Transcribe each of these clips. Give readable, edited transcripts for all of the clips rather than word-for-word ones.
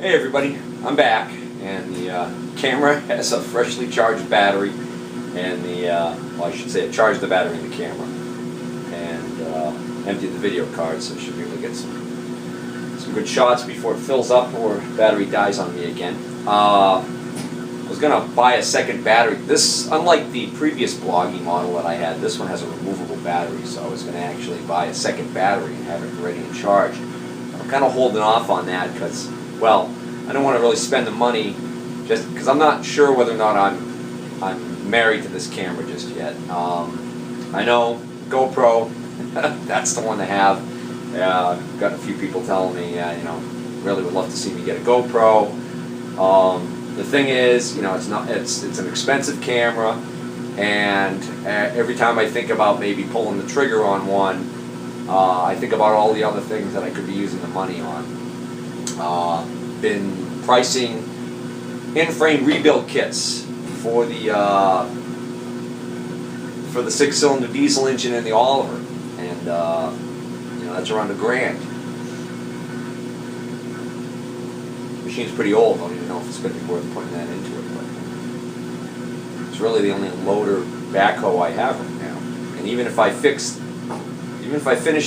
Hey everybody, I'm back, and the camera has a freshly charged battery, and well, I should say, I charged the battery in the camera, and emptied the video card, so I should be able to get some good shots before it fills up or battery dies on me again. I was gonna buy a second battery. This, unlike the previous blogging model that I had, this one has a removable battery, so I was gonna actually buy a second battery and have it ready and charged. I'm kind of holding off on that because, well, I don't want to really spend the money just because I'm not sure whether or not I'm married to this camera just yet. I know GoPro, that's the one to have. I've got a few people telling me, really would love to see me get a GoPro. The thing is, it's an expensive camera, and every time I think about maybe pulling the trigger on one, I think about all the other things that I could be using the money on. Been pricing in-frame rebuild kits for the 6-cylinder diesel engine in the Oliver, and that's around $1,000. Machine's pretty old. I don't even know if it's going to be worth putting that into it, but it's really the only loader backhoe I have right now. And even if I finish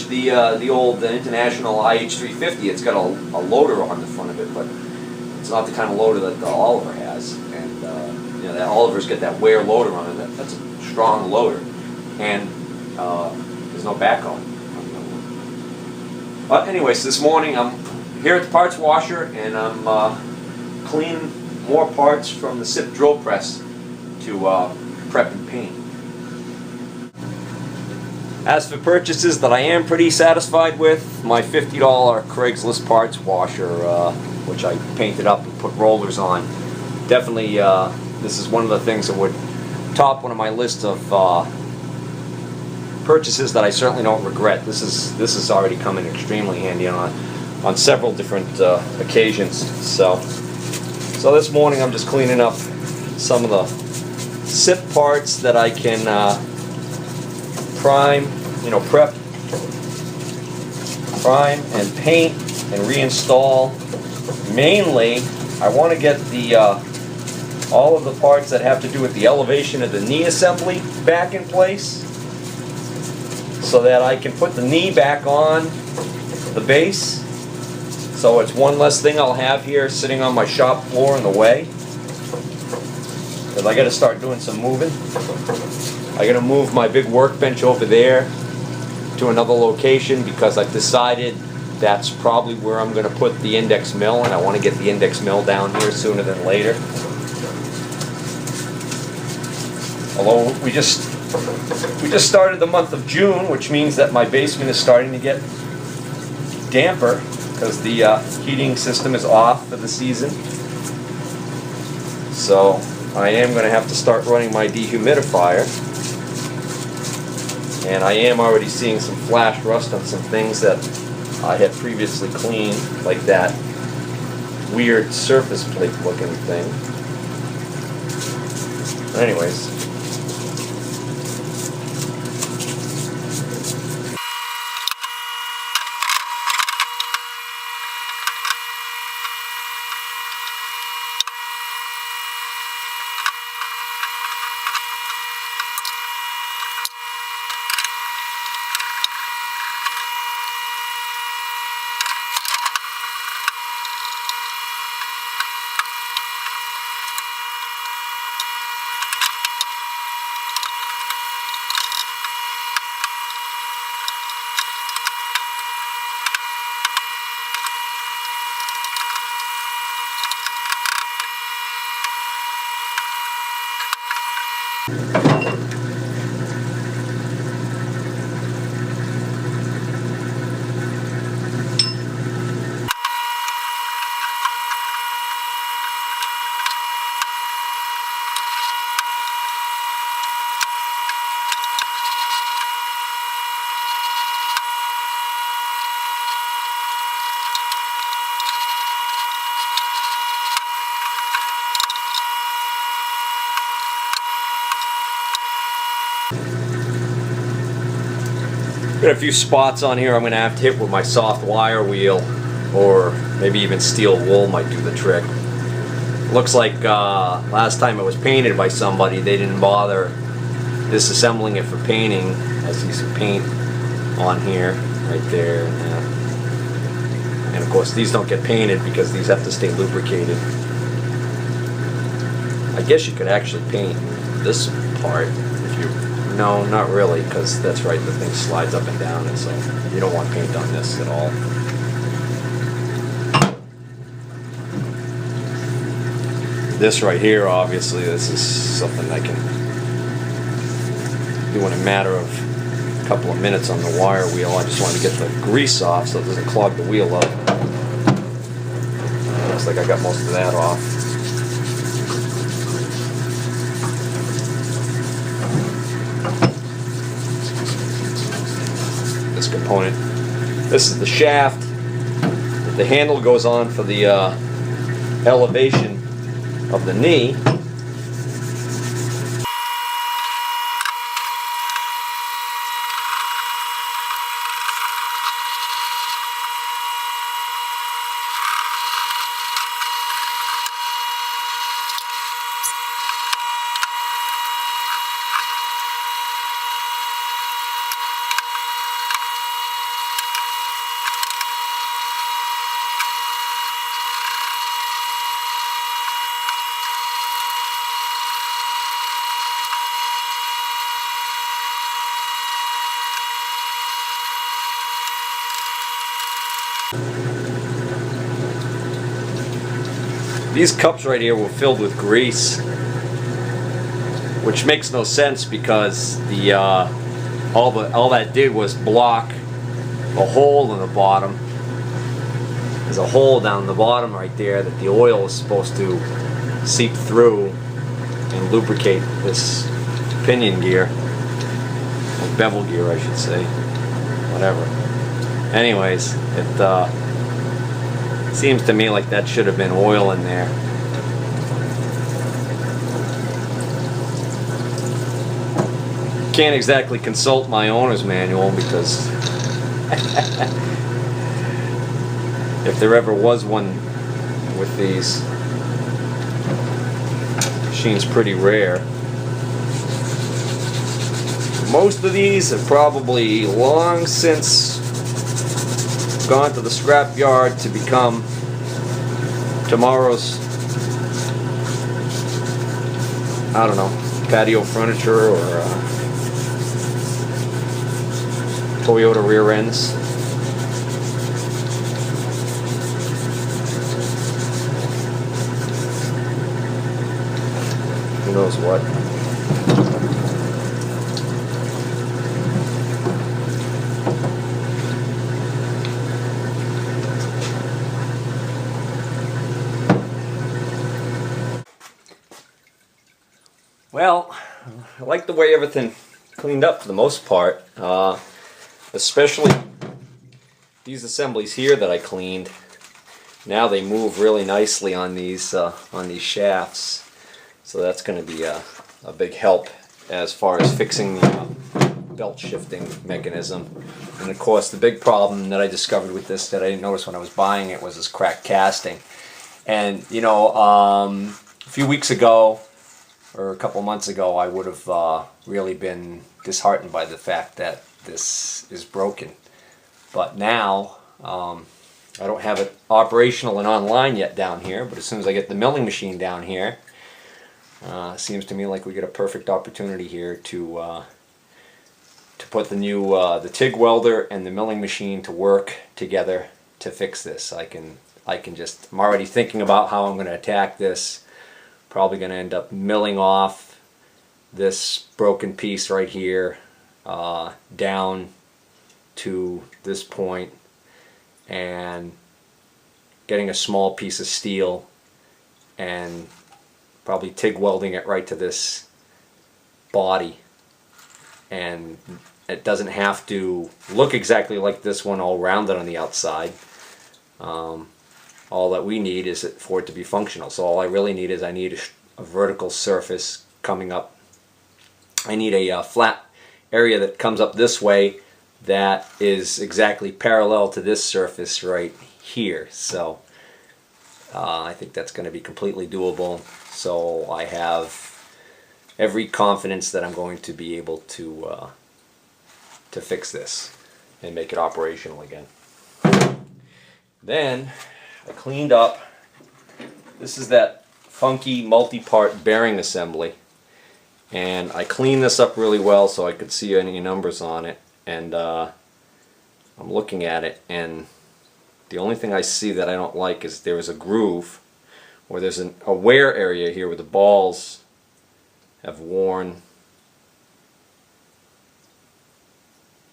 the old International IH350, it's got a loader on the front of it, but it's not the kind of loader that the Oliver has. And that Oliver's got that wear loader on it. That's a strong loader, and there's no backhoe on the one. But anyways, this morning I'm here at the parts washer, and I'm cleaning more parts from the Sipp drill press to prep and paint. As for purchases that I am pretty satisfied with, my $50 Craigslist parts washer, which I painted up and put rollers on. Definitely, this is one of the things that would top one of my list of purchases that I certainly don't regret. This is already come in extremely handy on several different occasions. So this morning I'm just cleaning up some of the Sipp parts that I can prime and paint and reinstall. Mainly, I want to get all of the parts that have to do with the elevation of the knee assembly back in place, so that I can put the knee back on the base. So it's one less thing I'll have here sitting on my shop floor in the way, because I got to start doing some moving. I got to move my big workbench over there to another location because I've decided that's probably where I'm going to put the index mill, and I want to get the index mill down here sooner than later. Although we just started the month of June, which means that my basement is starting to get damper because the heating system is off for the season. So I am going to have to start running my dehumidifier. And I am already seeing some flash rust on some things that I had previously cleaned, like that weird surface plate looking thing. But anyways. Got a few spots on here I'm going to have to hit with my soft wire wheel. or maybe even steel wool might do the trick. Looks like last time it was painted by somebody, they didn't bother disassembling it for painting. I see some paint on here, right there, and of course these don't get painted because these have to stay lubricated. I guess you could actually paint this part if you... No, not really, because that's right, the thing slides up and down, and so you don't want paint on this at all. This right here, obviously, this is something I can do in a matter of a couple of minutes on the wire wheel. I just want to get the grease off so it doesn't clog the wheel up. Looks like I got most of that off. This component. This is the shaft. The handle goes on for the elevation of the knee. These cups right here were filled with grease, which makes no sense because the all that did was block a hole in the bottom. There's a hole down the bottom right there that the oil is supposed to seep through and lubricate this pinion gear, or bevel gear I should say, whatever. Anyways, it seems to me like that should have been oil in there. Can't exactly consult my owner's manual because if there ever was one with these, the machine's pretty rare. Most of these have probably long since gone to the scrap yard to become tomorrow's, I don't know, patio furniture or Toyota rear ends. Who knows what. Well, I like the way everything cleaned up for the most part, especially these assemblies here that I cleaned. Now they move really nicely on these shafts, so that's going to be a big help as far as fixing the belt shifting mechanism. And of course, the big problem that I discovered with this that I didn't notice when I was buying it was this cracked casting. And you know, a few weeks ago, or a couple months ago, I would have really been disheartened by the fact that this is broken. But now, I don't have it operational and online yet down here, but as soon as I get the milling machine down here, seems to me like we get a perfect opportunity here to put the new the TIG welder and the milling machine to work together to fix this. I'm already thinking about how I'm going to attack this. Probably going to end up milling off this broken piece right here down to this point and getting a small piece of steel and probably TIG welding it right to this body. And it doesn't have to look exactly like this one all rounded on the outside. All that we need is for it to be functional. So all I really need is I need a vertical surface coming up. I need a flat area that comes up this way that is exactly parallel to this surface right here. So I think that's going to be completely doable. So I have every confidence that I'm going to be able to fix this and make it operational again. Then I cleaned up. This is that funky multi-part bearing assembly, and I cleaned this up really well so I could see any numbers on it. And I'm looking at it, and the only thing I see that I don't like is there is a groove, or there's a wear area here where the balls have worn.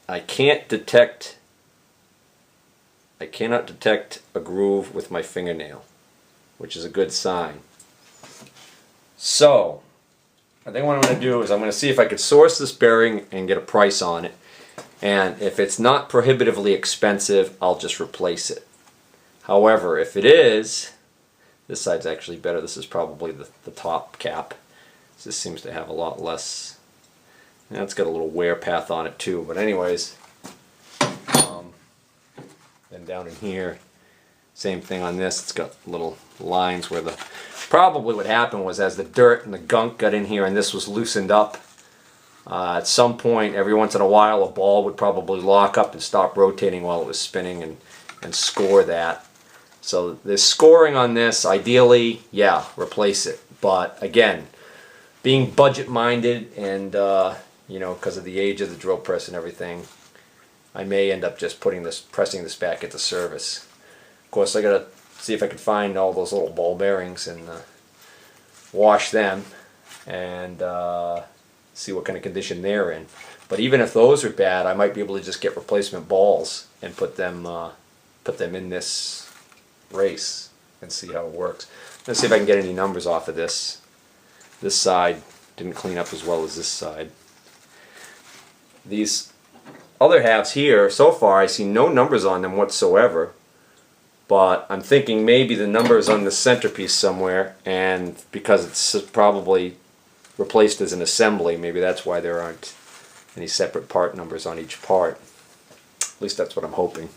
I cannot detect a groove with my fingernail, which is a good sign. So I think what I'm going to do is I'm going to see if I could source this bearing and get a price on it. And if it's not prohibitively expensive, I'll just replace it. However, if it is, this side's actually better. This is probably the top cap. This seems to have a lot less. And it's got a little wear path on it too. But anyways, then down in here, same thing on this. It's got little lines where probably what happened was as the dirt and the gunk got in here and this was loosened up, at some point, every once in a while, a ball would probably lock up and stop rotating while it was spinning and score that. So the scoring on this, ideally, yeah, replace it. But again, being budget-minded and you know, because of the age of the drill press and everything, I may end up just pressing this back into service. Of course, I gotta see if I can find all those little ball bearings and wash them and see what kind of condition they're in. But even if those are bad, I might be able to just get replacement balls and put them in this race and see how it works. Let's see if I can get any numbers off of this. This side didn't clean up as well as this side. These other halves here, so far I see no numbers on them whatsoever, but I'm thinking maybe the number is on the centerpiece somewhere, and because it's probably replaced as an assembly, maybe that's why there aren't any separate part numbers on each part. At least that's what I'm hoping.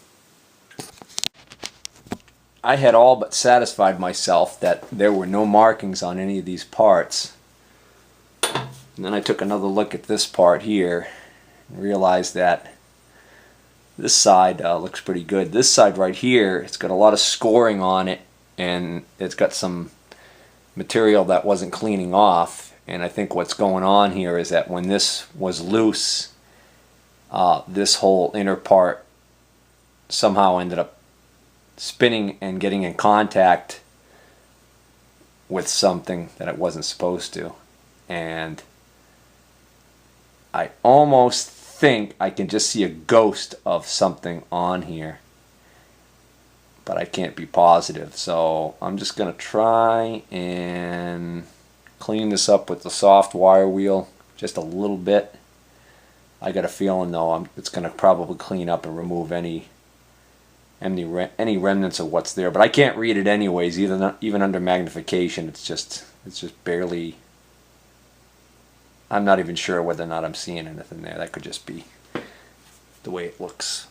I had all but satisfied myself that there were no markings on any of these parts. And then I took another look at this part here and realized that this side looks pretty good. This side right here, it's got a lot of scoring on it, and it's got some material that wasn't cleaning off. And I think what's going on here is that when this was loose, this whole inner part somehow ended up spinning and getting in contact with something that it wasn't supposed to. And I almost think I can just see a ghost of something on here, but I can't be positive. So I'm just going to try and clean this up with the soft wire wheel just a little bit. I got a feeling though it's going to probably clean up and remove any remnants of what's there, but I can't read it anyways, even under magnification. It's just barely. I'm not even sure whether or not I'm seeing anything there. That could just be the way it looks.